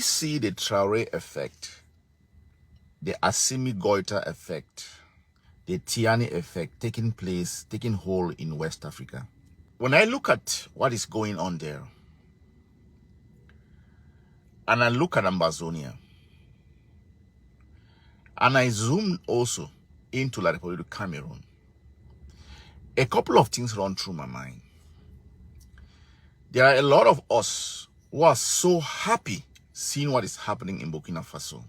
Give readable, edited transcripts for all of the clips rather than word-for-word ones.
see the Traore effect, the Assimi Goita effect, the Tiani effect taking hold in West Africa. When I look at what is going on there, and I look at Ambazonia, and I zoom also into La Republic of Cameroon, a couple of things run through my mind. There are a lot of us who are so happy seeing what is happening in Burkina Faso.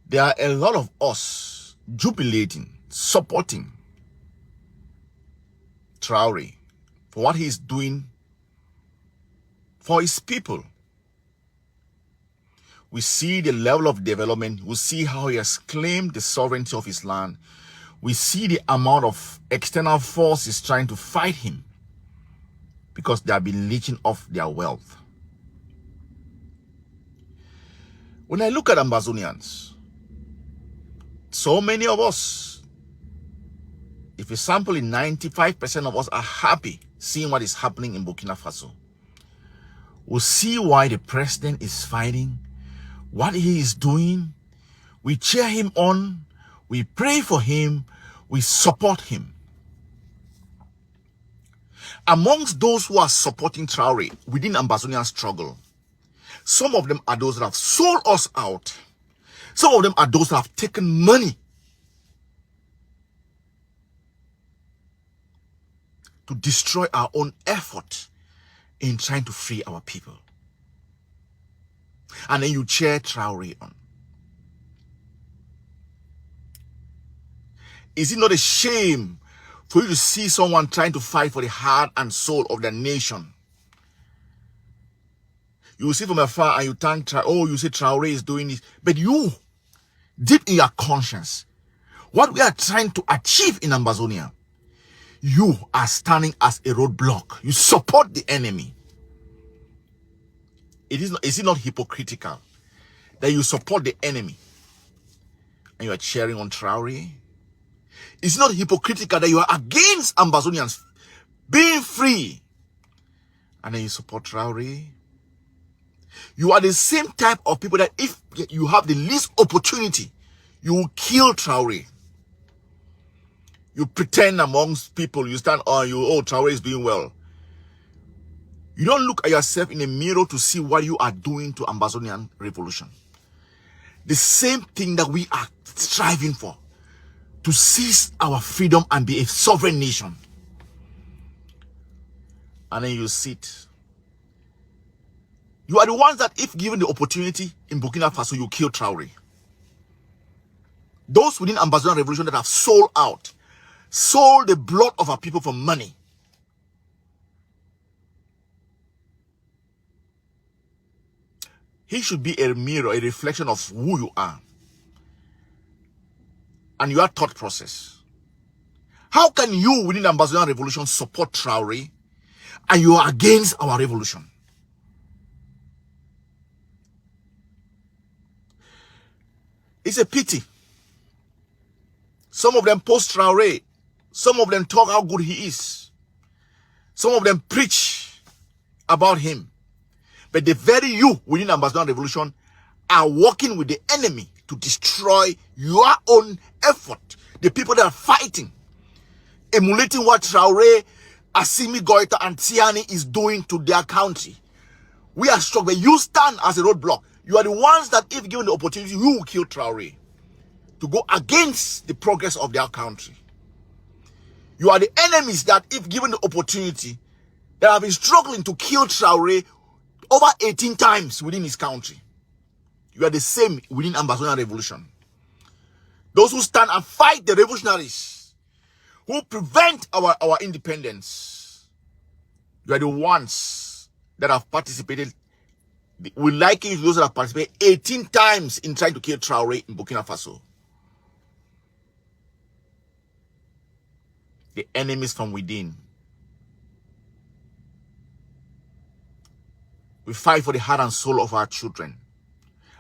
There are a lot of us jubilating, supporting Traore for what he's doing for his people. We see the level of development. We see how he has claimed the sovereignty of his land. We see the amount of external forces trying to fight him because they have been leeching off their wealth. When I look at Ambazonians, so many of us, if we sample in 95% of us are happy seeing what is happening in Burkina Faso. We'll see why the president is fighting, what he is doing. We cheer him on, we pray for him, we support him. Amongst those who are supporting Traore within Ambazonian struggle, some of them are those that have sold us out. Some of them are those that have taken money to destroy our own effort in trying to free our people. And then you cheer Traore on. Is it not a shame for you to see someone trying to fight for the heart and soul of the nation? You see from afar and you thank Traore, oh, you say Traore is doing this. But you, deep in your conscience, what we are trying to achieve in Ambazonia, you are standing as a roadblock. You support the enemy. Is it not hypocritical that you support the enemy and you are cheering on Traore? Is it not hypocritical that you are against Ambazonians being free and then you support Traore? You are the same type of people that if you have the least opportunity, you will kill Traore. You pretend amongst people, you stand on you, oh, Traore is doing well. You don't look at yourself in a mirror to see what you are doing to Ambazonian revolution. The same thing that we are striving for, to seize our freedom and be a sovereign nation. And then you sit. You are the ones that if given the opportunity in Burkina Faso, you kill Traore. Those within Ambazonian revolution that have sold out, sold the blood of our people for money. He should be a mirror, a reflection of who you are and your thought process. How can you within the Ambazonian revolution support Traore and you are against our revolution? It's a pity. Some of them post Traore. Some of them talk how good he is. Some of them preach about him. But the very you within the Ambazonian revolution are working with the enemy to destroy your own effort. The people that are fighting, emulating what Traore, Assimi Goita and Tiani is doing to their country. We are struggling. You stand as a roadblock. You are the ones that if given the opportunity, you will kill Traore to go against the progress of their country. You are the enemies that if given the opportunity, that have been struggling to kill Traore over 18 times within his country. You are the same within Ambazonian revolution. Those who stand and fight the revolutionaries, who prevent our independence. You are the ones that have participated. We liken those that have participated 18 times in trying to kill Traore in Burkina Faso. The enemies from within. We fight for the heart and soul of our children,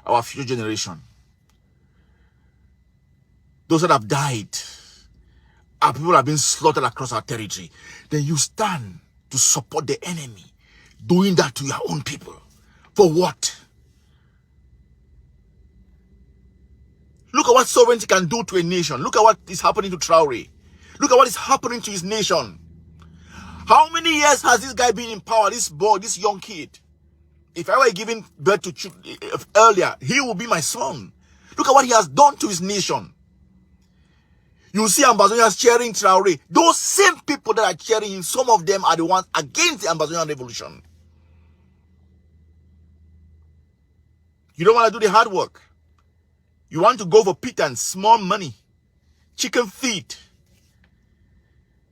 our future generation. Those that have died, our people have been slaughtered across our territory. Then you stand to support the enemy, doing that to your own people. For what? what sovereignty can do to a nation. Look at what is happening to Traore. Look at what is happening to his nation. How many years has this guy been in power, this boy, this young kid? If I were giving birth to earlier, he will be my son. Look at what he has done to his nation. You see Ambazonians cheering Traore. Those same people that are cheering him, some of them are the ones against the Ambazonian revolution. You don't want to do the hard work. You want to go for pittance, small money, chicken feed,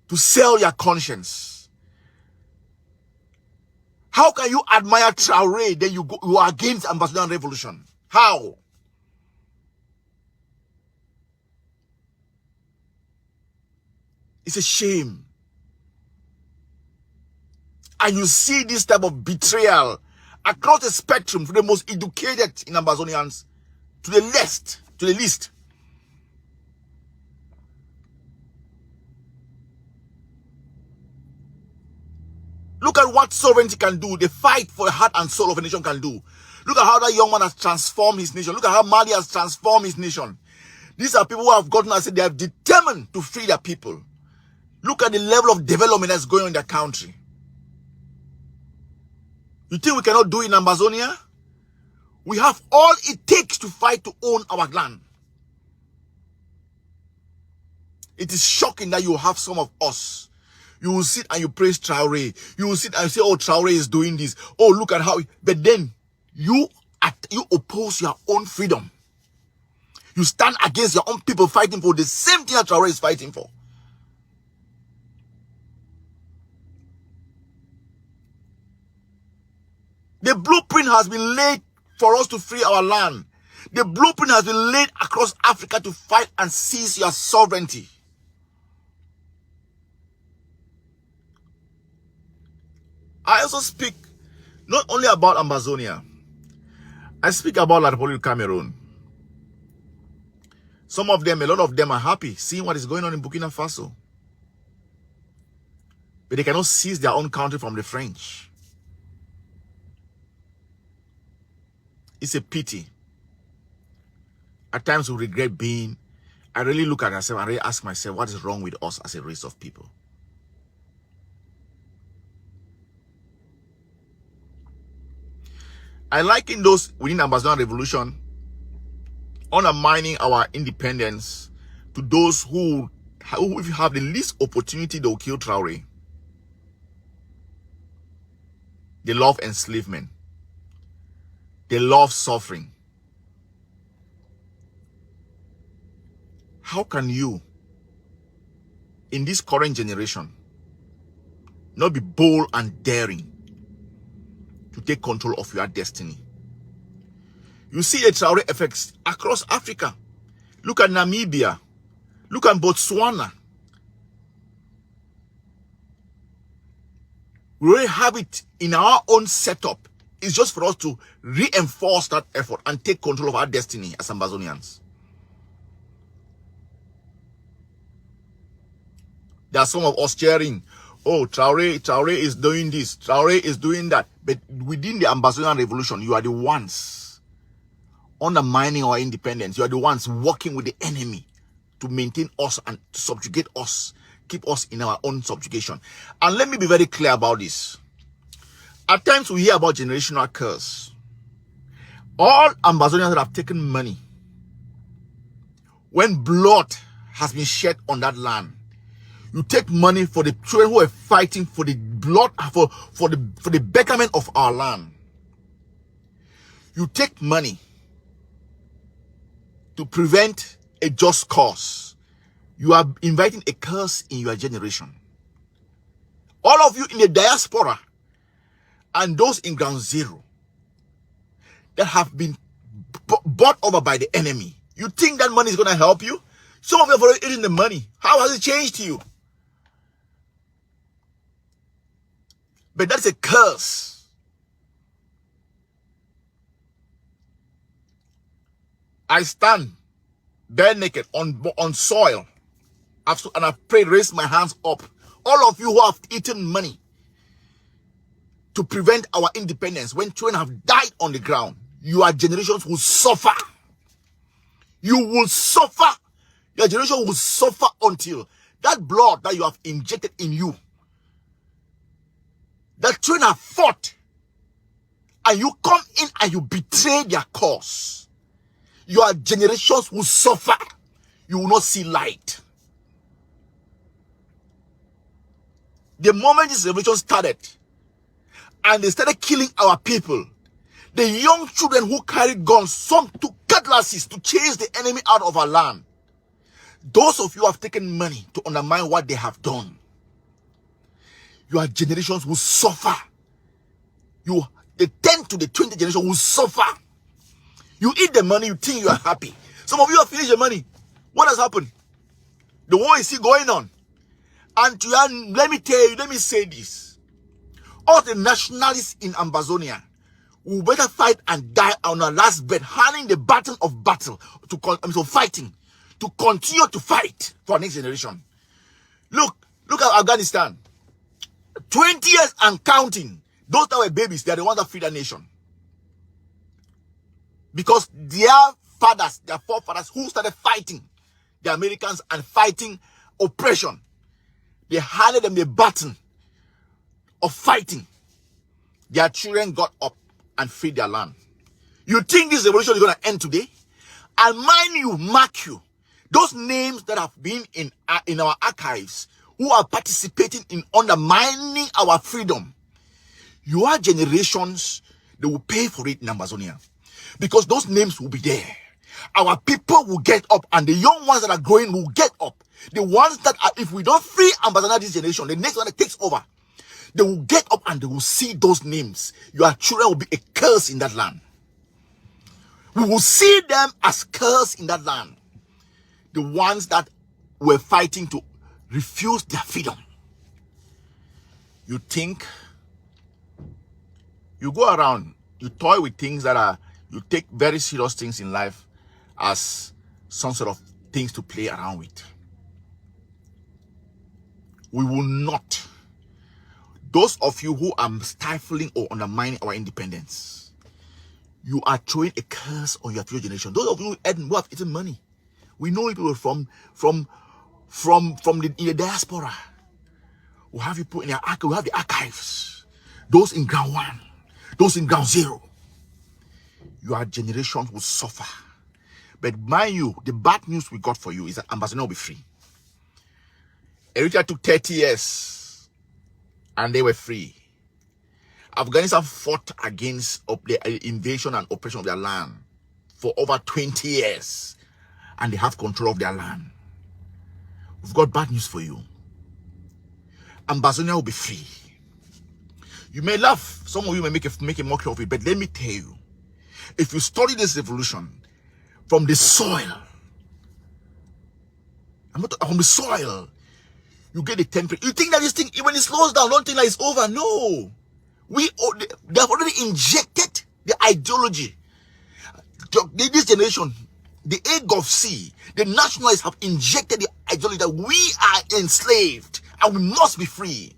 to sell your conscience. How can you admire Traore, then you are against Ambazonian revolution? How? It's a shame. And you see this type of betrayal across the spectrum, from the most educated in Ambazonians to the least. Look at what sovereignty can do. The fight for the heart and soul of a nation can do. Look at how that young man has transformed his nation. Look at how Mali has transformed his nation. These are people who have gotten and said they are determined to free their people. Look at the level of development that's going on in their country. You think we cannot do it in Ambazonia? We have all it takes to fight to own our land. It is shocking that you have some of us. You will sit and you praise Traore. You will sit and say, oh, Traore is doing this. Oh, look at how. But then you oppose your own freedom. You stand against your own people fighting for the same thing that Traore is fighting for. The blueprint has been laid for us to free our land. The blueprint has been laid across Africa to fight and seize your sovereignty. I also speak not only about Ambazonia. I speak about La Republic of Cameroon. A lot of them are happy seeing what is going on in Burkina Faso. But they cannot seize their own country from the French. It's a pity. At times we regret being. I really look at myself and really ask myself, what is wrong with us as a race of people? I liken those within the Ambazonian revolution undermining our independence to those who if you have the least opportunity, they will kill Traore. They love enslavement. They love suffering. How can you, in this current generation, not be bold and daring to take control of your destiny? You see the Traore effects across Africa. Look at Namibia. Look at Botswana. We already have it in our own setup. It's just for us to reinforce that effort and take control of our destiny as Ambazonians. There are some of us cheering, oh, Traore is doing this, Traore is doing that. But within the Ambazonian revolution, you are the ones undermining our independence. You are the ones working with the enemy to maintain us and to subjugate us, keep us in our own subjugation. And let me be very clear about this. At times we hear about generational curse. All Ambazonians that have taken money, when blood has been shed on that land, you take money for the children who are fighting for the blood, for the betterment of our land. You take money to prevent a just cause. You are inviting a curse in your generation. All of you in the diaspora and those in ground zero that have been bought over by the enemy. You think that money is going to help you? Some of you have already eaten the money. How has it changed you? But that's a curse. I stand bare naked on soil, and I pray, raise my hands up. All of you who have eaten money to prevent our independence, when children have died on the ground, your generations will suffer. You will suffer. Your generation will suffer until that blood that you have injected in you, that children have fought, and you come in and you betray their cause. Your generations will suffer. You will not see light. The moment this revolution started, and they started killing our people, the young children who carried guns, some took cutlasses to chase the enemy out of our land. Those of you who have taken money to undermine what they have done, your generations will suffer. The 10 to the 20 generation will suffer. You eat the money, you think you are happy. Some of you have finished your money. What has happened? The war is still going on. And let me tell you, let me say this. All the nationalists in Ambazonia will better fight and die on our last bed, handing the baton of battle fighting, to continue to fight for our next generation. Look at Afghanistan. 20 years and counting. Those that were babies, they are the ones that freed the nation. Because their forefathers who started fighting the Americans and fighting oppression, they handed them the baton of fighting. Their children got up and freed their land. You think this revolution is going to end today? And mind you, mark you, those names that have been in our archives, who are participating in undermining our freedom, your generations, they will pay for it in Ambazonia. Because those names will be there. Our people will get up, and the young ones that are growing will get up. The ones that are, if we don't free Ambazonia this generation, the next one that takes over, they will get up and they will see those names. Your children will be a curse in that land. We will see them as curse in that land. The ones that were fighting to refuse their freedom. You think, you go around, you toy with things that are, you take very serious things in life as some sort of things to play around with. We will not. Those of you who are stifling or undermining our independence, you are throwing a curse on your future generation. Those of you who have eaten money, we know people from the diaspora. We have you put in we have the archives. Those in ground one, those in ground zero. Your generation will suffer. But mind you, the bad news we got for you is that Ambazonia will be free. Eritrea took 30 years and they were free. Afghanistan fought against the invasion and oppression of their land for over 20 years and they have control of their land. We've got bad news for you. Ambazonia will be free. You may laugh, some of you may make a mockery of it, but let me tell you, if you study this revolution from the soil, from the soil, you get the temperature. You think that this thing, when it slows down, don't think that it's over. No. They have already injected the ideology. This generation, the A of C, the nationalists have injected the ideology that we are enslaved and we must be free.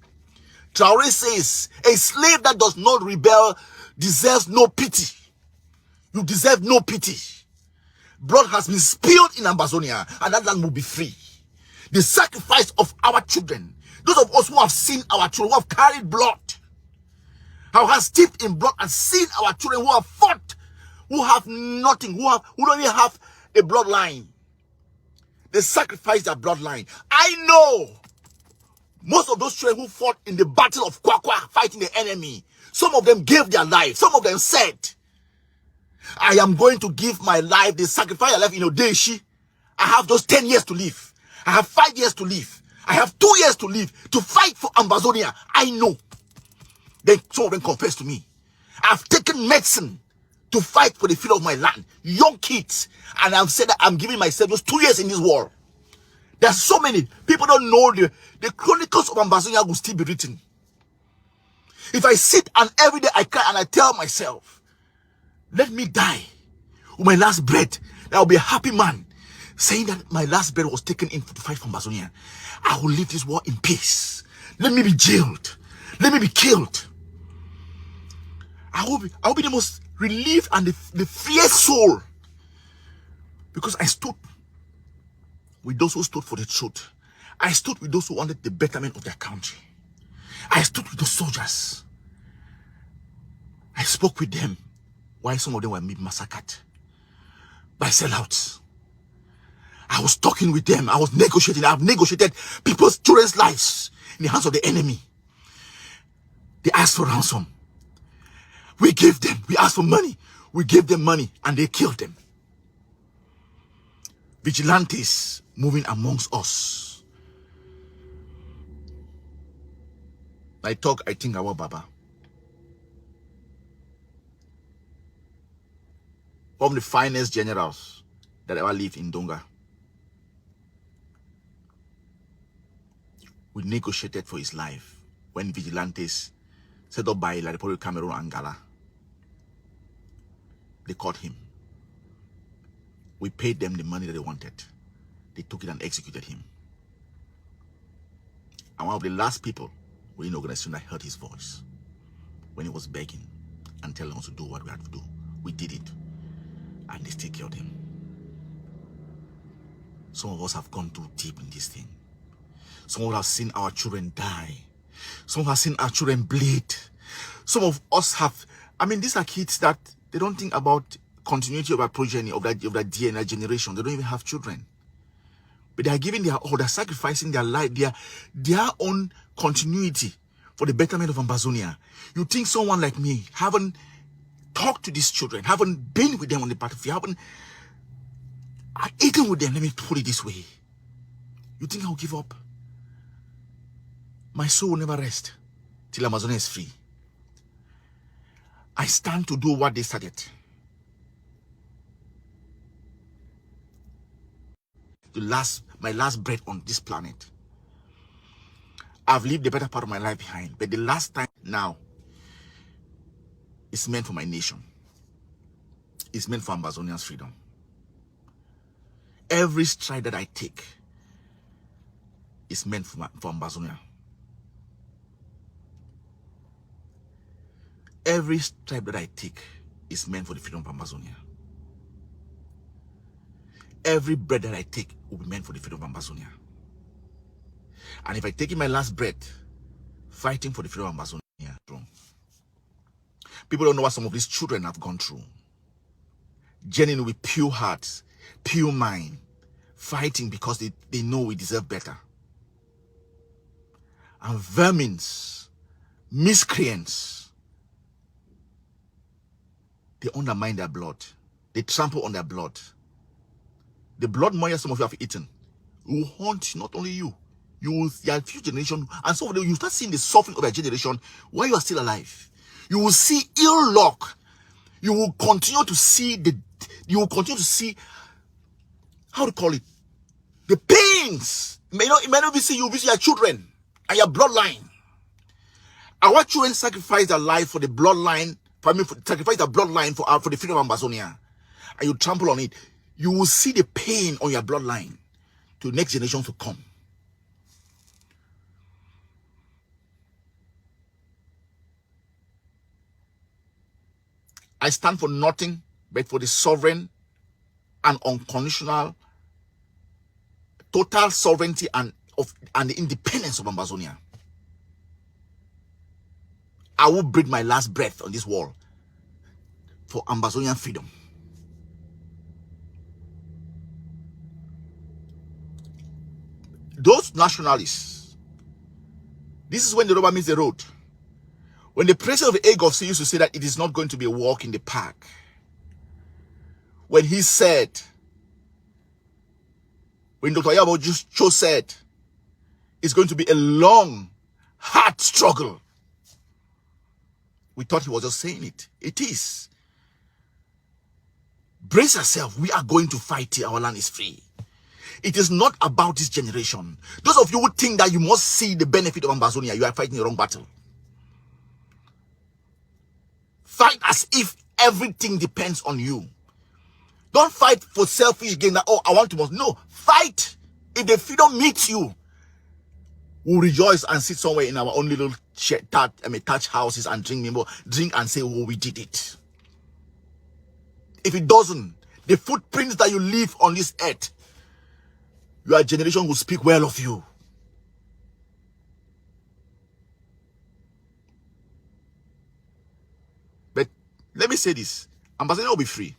Traore says, a slave that does not rebel deserves no pity. You deserve no pity. Blood has been spilled in Ambazonia and that land will be free. The sacrifice of our children, those of us who have seen our children, who have carried blood, who have steeped in blood and seen our children who have fought, who have nothing, who don't even have a bloodline. They sacrifice their bloodline. I know most of those children who fought in the battle of Kwakwa, fighting the enemy, some of them gave their life. Some of them said, I am going to give my life. They sacrifice their life in Odeshi. I have those 10 years to live. I have 5 years to live. I have 2 years to live to fight for Ambazonia. I know. Then some of them confess to me. I've taken medicine to fight for the freedom of my land. Young kids. And I've said that I'm giving myself those 2 years in this war. There's so many. People don't know the chronicles of Ambazonia will still be written. If I sit and every day I cry and I tell myself, let me die with my last breath, that I'll be a happy man. Saying that my last breath was taken in to fight for Ambazonia. I will leave this war in peace. Let me be jailed. Let me be killed. I will be the most relieved and the freest soul. Because I stood with those who stood for the truth. I stood with those who wanted the betterment of their country. I stood with those soldiers. I spoke with them while some of them were massacred by sellouts. I was talking with them. I was negotiating. I've negotiated people's children's lives in the hands of the enemy. They asked for ransom. We gave them. We asked for money. We gave them money and they killed them. Vigilantes moving amongst us. I think about Baba. One of the finest generals that ever lived in Donga. We negotiated for his life when vigilantes set up by La Republic of Cameroon and Ghana. They caught him. We paid them the money that they wanted. They took it and executed him. And one of the last people within the organization that heard his voice when he was begging and telling us to do what we had to do. We did it. And they still killed him. Some of us have gone too deep in this thing. Some of us have seen our children die. Some of us have seen our children bleed. Some of us have, these are kids that they don't think about continuity of our progeny, of that DNA generation. They don't even have children. But they are giving their all, they're sacrificing their life, their own continuity for the betterment of Ambazonia. You think someone like me haven't talked to these children, haven't been with them on the battlefield, haven't eaten with them, let me put it this way. You think I'll give up? My soul will never rest till Amazonia is free. I stand to do what they started. My last breath on this planet. I've lived the better part of my life behind, but the last time now is meant for my nation. It's meant for Ambazonia's freedom. Every stride that I take is meant for Ambazonia. Every step that I take is meant for the freedom of Ambazonia. Every breath that I take will be meant for the freedom of Ambazonia. And if I take in my last breath, fighting for the freedom of Ambazonia, people don't know what some of these children have gone through. Journeying with pure hearts, pure mind, fighting because they know we deserve better. And vermins, miscreants, they undermine their blood. They trample on their blood. The blood money some of you have eaten will haunt not only you, your future generation, and some of them you start seeing the suffering of your generation while you are still alive. You will see ill luck. You will continue to see how to call it, the pains. It may not be see you, be your children and your bloodline. Our children sacrifice their life for the bloodline. Sacrifice their bloodline for the freedom of Ambazonia, and you trample on it. You will see the pain on your bloodline to the next generation to come. I stand for nothing but for the sovereign and unconditional, total sovereignty and the independence of Ambazonia. I will breathe my last breath on this wall for Ambazonian freedom. Those nationalists, this is when the rubber meets the road. When the president of AGOF used to say that it is not going to be a walk in the park. When he said, when Dr. Yabo Cho said, it's going to be a long, hard struggle. We thought he was just saying it. It is. Brace yourself. We are going to fight till our land is free. It is not about this generation. Those of you who think that you must see the benefit of Ambazonia, you are fighting the wrong battle. Fight as if everything depends on you. Don't fight for selfish gain that, oh, I want to. No, fight. If the freedom meets you, we'll rejoice and sit somewhere in our own little thatch houses and drink and say, oh, we did it. If it doesn't, the footprints that you leave on this earth, your generation will speak well of you. But let me say this, Ambazonia will be free.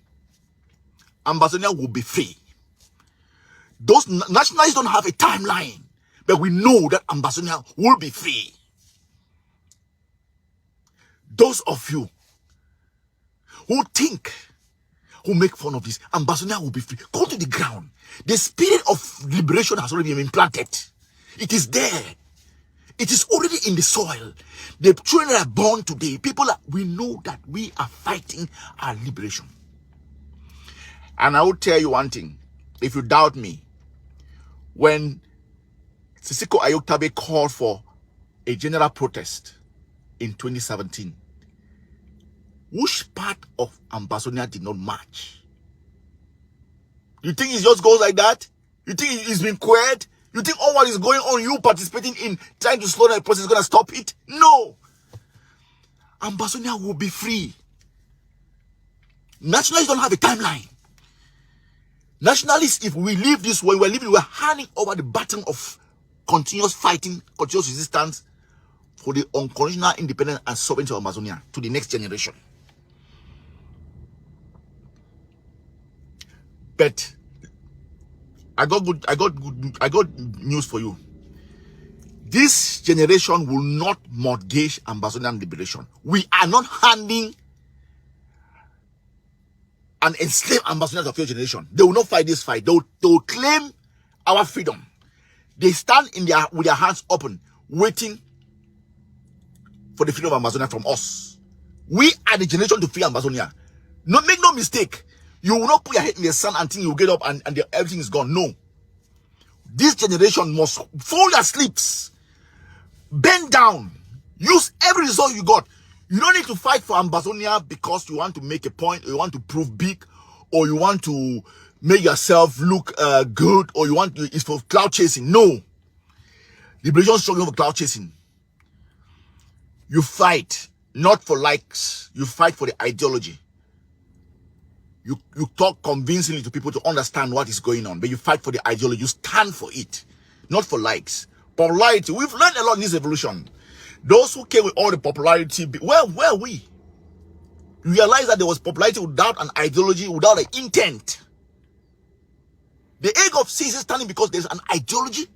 Ambazonia will be free. Those nationalists don't have a timeline, but we know that Ambazonia will be free. Those of you who think, who make fun of this, Ambazonia will be free. Go to the ground. The spirit of liberation has already been implanted. It is there. It is already in the soil. The children that are born today, we know that we are fighting our liberation. And I will tell you one thing, if you doubt me, when Sisiko Ayoktabe called for a general protest in 2017, which part of Ambazonia did not march? You think it just goes like that? You think it's been quiet? You think all what is going on, you participating in trying to slow down the process is going to stop it? No. Ambazonia will be free. Nationalists don't have a timeline. Nationalists, if we live this way, we're handing over the baton of continuous fighting, continuous resistance for the unconditional independence and sovereignty of Amazonia to the next generation. But I got news for you. This generation will not mortgage Ambazonian liberation. We are not handing and enslave Ambazonians of your generation. They will not fight this fight. They will claim our freedom. They stand with their hands open, waiting for the freedom of Amazonia from us. We are the generation to free Ambazonia. Make no mistake. You will not put your head in the sun until you get up and everything is gone. No. This generation must fold their sleeps, bend down, use every resource you got. You don't need to fight for Ambazonia because you want to make a point, or you want to prove big, or you want to make yourself look good, or it's for cloud chasing. No. Liberation struggle for cloud chasing. You fight not for likes. You fight for the ideology. You talk convincingly to people to understand what is going on, but you fight for the ideology. You stand for it, not for likes. Popularity. We've learned a lot in this evolution. Those who came with all the popularity, where were we? You realize that there was popularity without an ideology, without an intent. The egg of seed is standing because there's an ideology.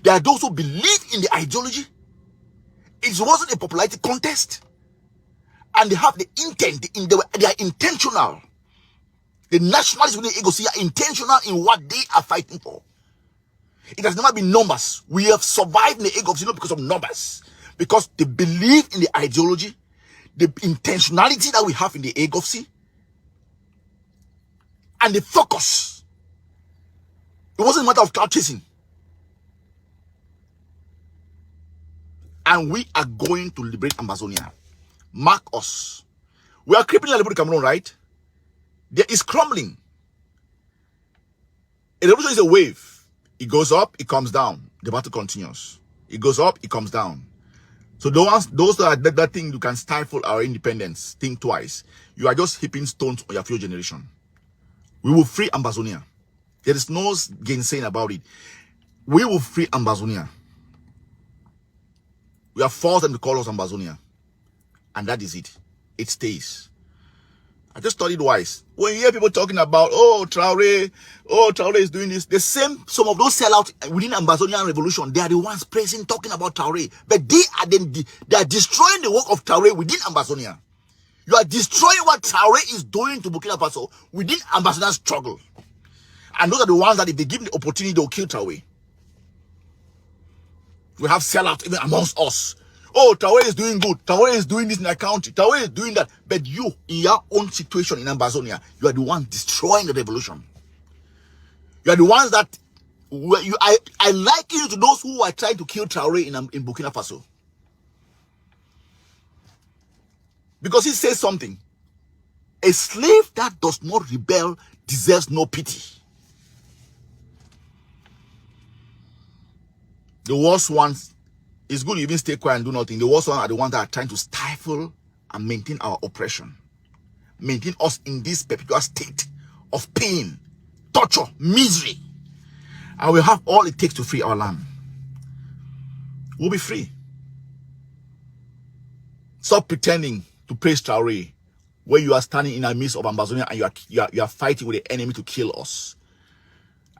There are those who believe in the ideology. It wasn't a popularity contest. And they have the intent. They are intentional. The nationalists within the ego are intentional in what they are fighting for. It has never been numbers. We have survived in the ego not because of numbers. Because they believe in the ideology, the intentionality that we have in the ego and the focus. It wasn't a matter of cloud chasing. And we are going to liberate Ambazonia. Mark us. We are creeping a little bit Cameroon, right? There is crumbling. A revolution is a wave. It goes up, it comes down. The battle continues. It goes up, it comes down. So those that think you can stifle our independence, think twice. You are just heaping stones on your future generation. We will free Ambazonia. There is no gainsaying about it. We will free Ambazonia. We have forced them to call us Ambazonia. And that is it. It stays. I just studied wise. When you hear people talking about, Traoré is doing this, some of those sellouts within Ambazonian revolution, they are the ones praising, talking about Traoré. But they are destroying the work of Traoré within Ambazonia. You are destroying what Traoré is doing to Burkina Faso within Ambazonian struggle. And those are the ones that if they give the opportunity, they'll kill Traoré. We have sellouts even amongst us. Traoré is doing good. Traoré is doing this in that country. Traoré is doing that. But you, in your own situation in Ambazonia, you are the one destroying the revolution. You are the ones that I liken you to those who are trying to kill Traoré in Burkina Faso. Because he says something. A slave that does not rebel deserves no pity. The worst ones, it's good you even stay quiet and do nothing. The worst ones are the ones that are trying to stifle and maintain our oppression. Maintain us in this perpetual state of pain, torture, misery. And we'll have all it takes to free our land. We'll be free. Stop pretending to praise Traore when you are standing in the midst of Ambazonia and you are fighting with the enemy to kill us.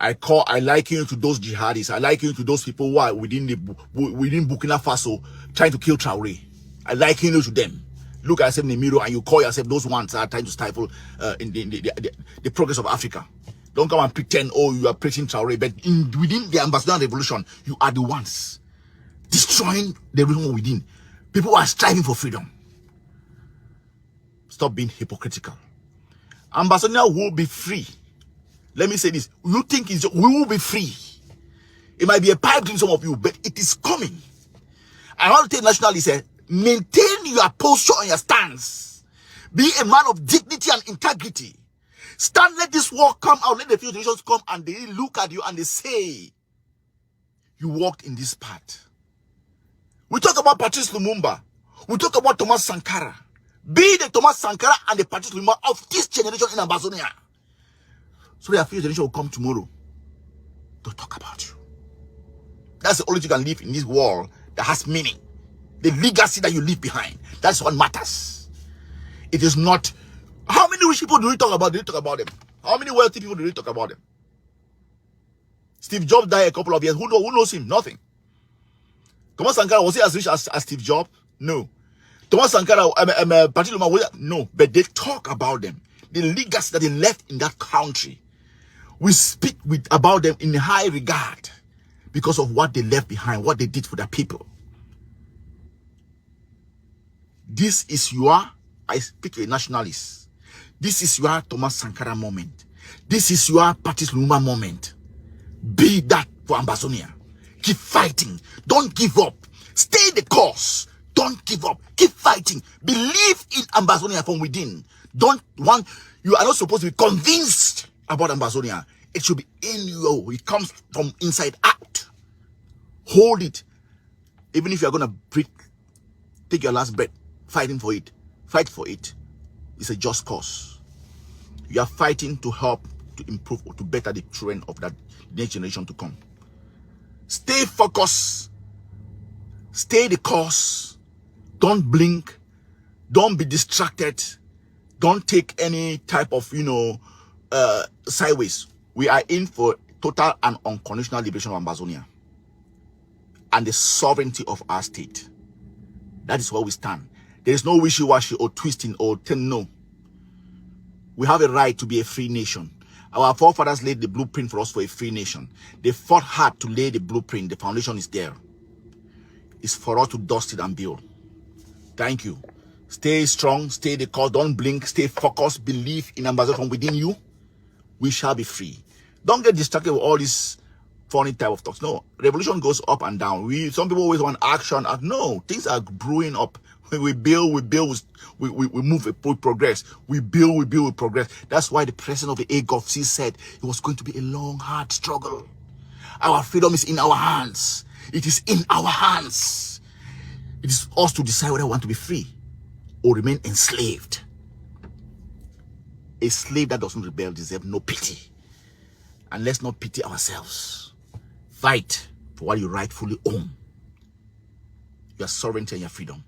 I liken you to those jihadis. I liken you to those people who are within Burkina Faso trying to kill Traore. I liken you to them. Look at yourself in the mirror and you call yourself those ones that are trying to stifle the progress of Africa. Don't come and pretend, oh, you are preaching Traore, but within the Ambazonian revolution, you are the ones destroying the revolution within. People are striving for freedom. Stop being hypocritical. Ambazonia will be free. Let me say this. You think we will be free. It might be a pipe dream, some of you, but it is coming. I want to tell nationalists, maintain your posture and your stance. Be a man of dignity and integrity. Stand, let this war come out. Let the future generations come and they look at you and they say, you walked in this path. We talk about Patrice Lumumba. We talk about Thomas Sankara. Be the Thomas Sankara and the Patrice Lumumba of this generation in Ambazonia. So the future generation will come tomorrow to talk about you. That's the only thing you can live in this world that has meaning. The legacy that you leave behind. That's what matters. It is not... How many rich people do we talk about? Do we talk about them? How many wealthy people do we talk about them? Steve Jobs died a couple of years. Who knows him? Nothing. Thomas Sankara, was he as rich as Steve Jobs? No. Thomas Sankara, Patrice Lumumba, was he? No. But they talk about them. The legacy that they left in that country. We speak about them in high regard because of what they left behind, what they did for their people. This is your, I speak to a nationalist. This is your Thomas Sankara moment. This is your Patrice Lumumba moment. Be that for Ambazonia. Keep fighting. Don't give up. Stay the course. Don't give up. Keep fighting. Believe in Ambazonia from within. You are not supposed to be convinced about Ambazonia. It should be in you. It comes from inside out. Hold it. Even if you are going to breathe, take your last breath, fighting for it. Fight for it. It's a just cause. You are fighting to help, to improve, or to better the children of that next generation to come. Stay focused. Stay the course. Don't blink. Don't be distracted. Don't take any type of, sideways. We are in for total and unconditional liberation of Ambazonia and the sovereignty of our state. That is where we stand. There is no wishy-washy or twisting or no. We have a right to be a free nation. Our forefathers laid the blueprint for us for a free nation. They fought hard to lay the blueprint. The foundation is there. It's for us to dust it and build. Thank you. Stay strong. Stay the course. Don't blink. Stay focused. Believe in Ambazonia from within you. We shall be free. Don't get distracted with all these funny type of talks. No, revolution goes up and down. Some people always want action. No, things are brewing up. We build, we move, we progress. We build, we progress. That's why the president of the AGOFC said it was going to be a long, hard struggle. Our freedom is in our hands. It is in our hands. It is us to decide whether we want to be free or remain enslaved. A slave that doesn't rebel deserves no pity. And let's not pity ourselves. Fight for what you rightfully own. Your sovereignty and your freedom.